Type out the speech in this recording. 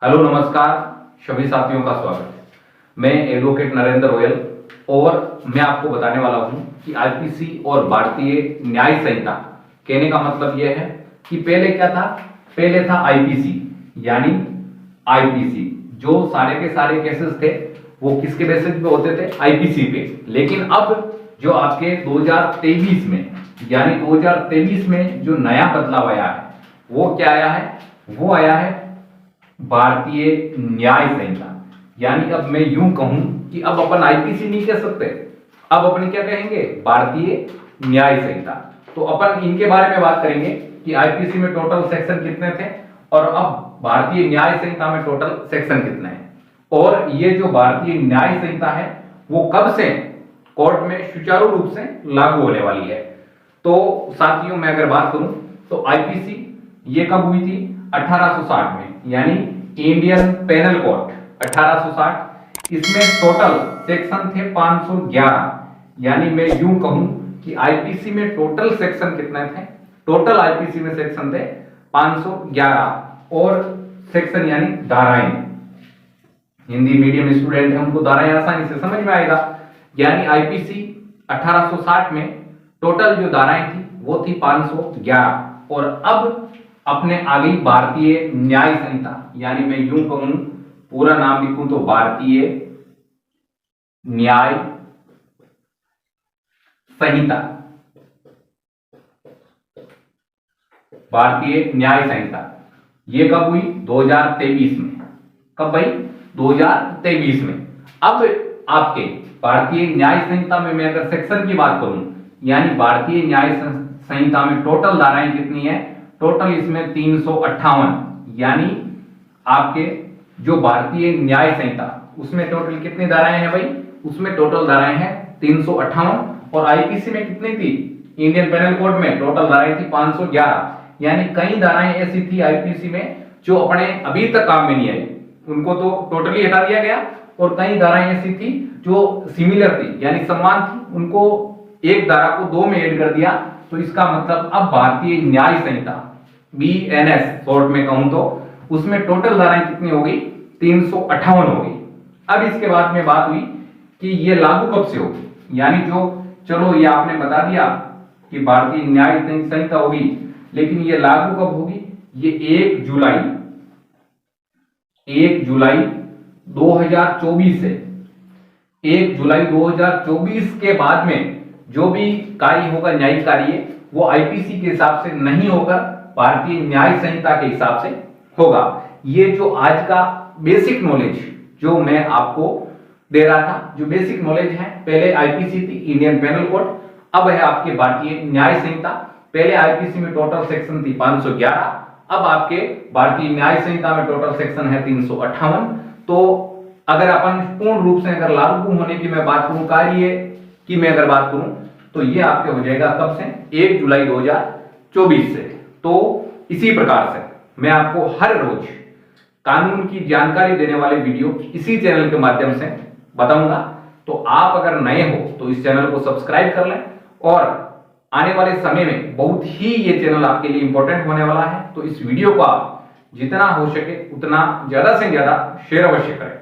Hello नमस्कार, सभी साथियों का स्वागत है। मैं एडवोकेट नरेंद्र गोयल और मैं आपको बताने वाला हूं कि आईपीसी और भारतीय न्याय संहिता कहने का मतलब यह है कि पहले क्या था। पहले था आईपीसी, यानी आईपीसी जो सारे के सारे केसेस थे वो किसके बेसिस पे होते थे, आईपीसी पे। लेकिन अब जो आपके 2023 में यानी 2023 में जो नया बदलाव आया है वो क्या आया है, वो आया है भारतीय न्याय संहिता। यानी अब मैं यूं कहूं कि अब अपन आईपीसी नहीं कह सकते, अब अपन क्या कहेंगे, भारतीय न्याय संहिता। तो अपन इनके बारे में बात करेंगे कि आईपीसी में टोटल सेक्शन कितने थे और अब भारतीय न्याय संहिता में टोटल सेक्शन कितने हैं, और ये जो भारतीय न्याय संहिता है वो कब से कोर्ट में सुचारू रूप से लागू होने वाली है। तो साथियों, मैं अगर बात करूं तो आईपीसी ये कब हुई थी, 1860 में, यानी इंडियन पेनल कोड 1860। इसमें टोटल सेक्शन थे 511। यानी मैं यूं कहूं कि आईपीसी में टोटल सेक्शन कितने थे, टोटल आईपीसी में सेक्शन थे 511 और सेक्शन यानी धाराएं। हिंदी मीडियम स्टूडेंट है उनको धाराएं आसानी से समझ में आएगा। यानी आईपीसी 1860 में टोटल जो धाराएं थी वो थी 511 और अब अपने आ गई भारतीय न्याय संहिता। यानी मैं यूं कहूं, पूरा नाम लिखूं तो भारतीय न्याय संहिता। भारतीय न्याय संहिता ये कब हुई, 2023 में। कब भाई, 2023 में। अब आपके भारतीय न्याय संहिता में मैं अगर सेक्शन की बात करूं, यानी भारतीय न्याय संहिता में टोटल धाराएं कितनी है, टोटल इसमें 358। यानी आपके जो भारतीय न्याय संहिता उसमें टोटल कितनी धाराएं हैं भाई, उसमें टोटल धाराएं हैं 358। और आईपीसी में कितनी थी, इंडियन पेनल कोड में टोटल धाराएं थी 511। यानी कई धाराएं ऐसी थी आईपीसी में जो अपने अभी तक काम में नहीं आई, उनको तो टोटली हटा दिया गया, और कई धाराएं ऐसी थी जो सिमिलर थी यानी समान थी, उनको एक धारा को दो में ऐड कर दिया। तो इसका मतलब अब भारतीय न्याय संहिता बीएनएस शॉर्ट में कहूं तो उसमें टोटल धाराएं कितनी हो गई, 358 हो गई। अब इसके बाद में बात हुई कि ये लागू कब से होगी, यानी जो, चलो ये आपने बता दिया कि भारतीय न्याय संहिता होगी, लेकिन ये लागू कब होगी, ये 1 जुलाई 2024 से 1 जुलाई 2024 के बाद में जो भी कार्य होगा, न्यायिक कार्य, वो आईपीसी के हिसाब से नहीं होकर भारतीय न्याय संहिता के हिसाब से होगा। ये जो आज का बेसिक नॉलेज जो मैं आपको दे रहा था, जो बेसिक नॉलेज है, पहले आईपीसी थी इंडियन पेनल कोड, अब है आपके भारतीय न्याय संहिता। पहले आईपीसी में टोटल सेक्शन थी 511, अब आपके भारतीय न्याय संहिता में टोटल सेक्शन है 358। तो अगर अपन पूर्ण रूप से अगर लागू होने की मैं बात करूं, कार्य की मैं अगर बात करूं, तो ये आपके हो जाएगा कब से, 1 जुलाई 2024 से। तो इसी प्रकार से मैं आपको हर रोज कानून की जानकारी देने वाले वीडियो इसी चैनल के माध्यम से बताऊंगा। तो आप अगर नए हो तो इस चैनल को सब्सक्राइब कर लें, और आने वाले समय में बहुत ही ये चैनल आपके लिए इंपॉर्टेंट होने वाला है। तो इस वीडियो को आप जितना हो सके उतना ज्यादा से ज्यादा शेयर अवश्य करें।